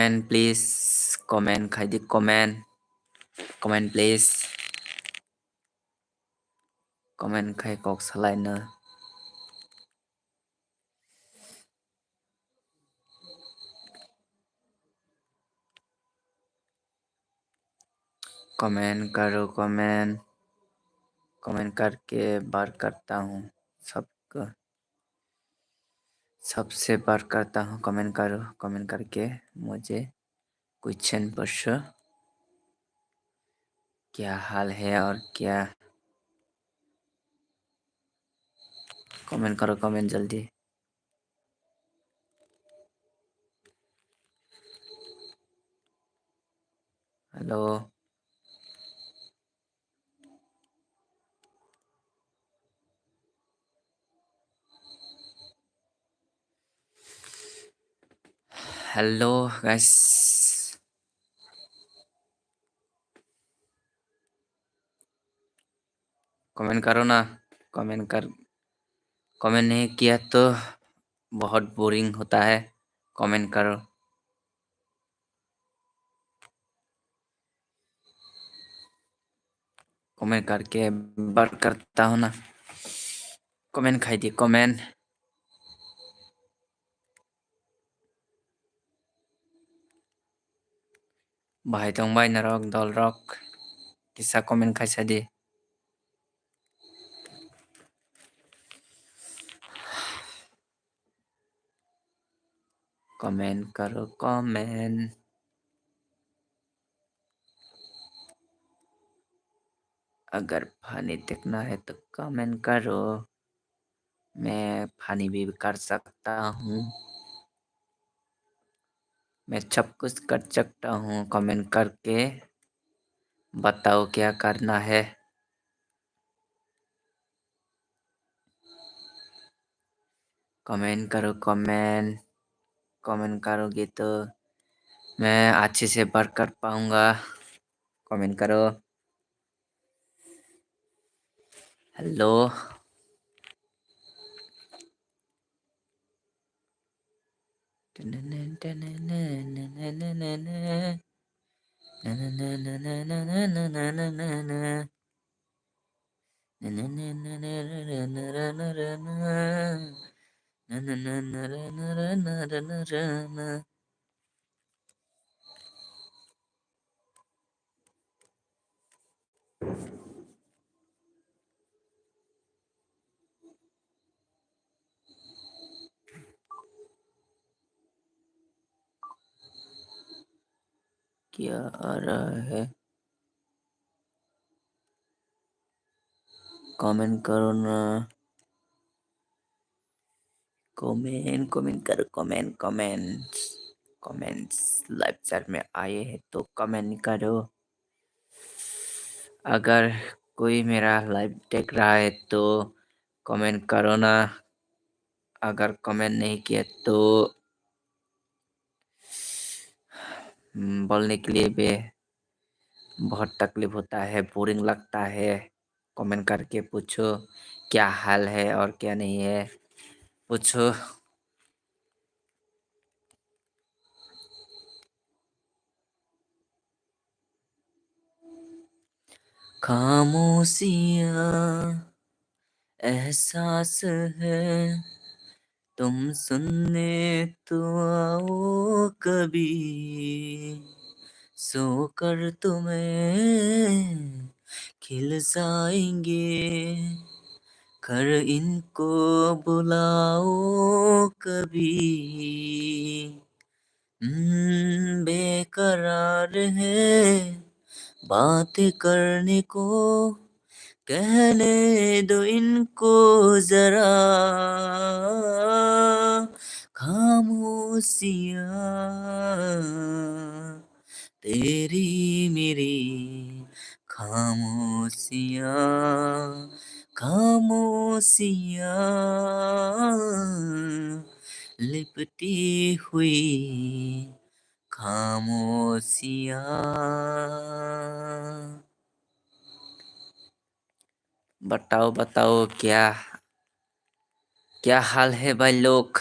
please. Comment khai di comment. Comment please. Comment khai kok salai na. Comment करो comment comment करके बार करता हूँ सबको सबसे बार करता हूँ कमेंट करो कमेंट करके मुझे क्वेश्चन पूछो क्या हाल है और क्या कमेंट करो कमेंट जल्दी हेलो हेलो गाइस कमेंट करो ना कमेंट नहीं किया तो बहुत बोरिंग होता है कमेंट करो कमेंट करके बार करता हूँ ना कमेंट खाई दिए कमेंट भाई तो भाई नरक दल रक किसा कमेंट खाई दी कमेंट करो कमेंट अगर फनी देखना है तो कमेंट करो मैं फनी भी कर सकता हूँ मैं सब कुछ कर सकता हूँ कमेंट करके बताओ क्या करना है कमेंट करो कमेंट करोगे तो मैं अच्छे से वर्क कर पाऊंगा कमेंट करो हेलो क्या आ रहा है कमेंट करो ना कमेंट करो कमेंट्स लाइव चैट में आए हैं तो कमेंट करो अगर कोई मेरा लाइव देख रहा है तो कमेंट करो ना अगर कमेंट नहीं किया तो बोलने के लिए भी बहुत तकलीफ होता है बोरिंग लगता है कमेंट करके पूछो क्या हाल है और क्या नहीं है पूछो खामोशियाँ एहसास है तुम सुनने तो आओ कभी सोकर तुम्हें खिल जाएंगे कर इनको बुलाओ कभी बेकरार है बातें करने को कहने दो इनको जरा खामोशियाँ तेरी मेरी खामोशियाँ खामोशियाँ लिपटी हुई खामोशियाँ बताओ बताओ क्या क्या हाल है भाई लोग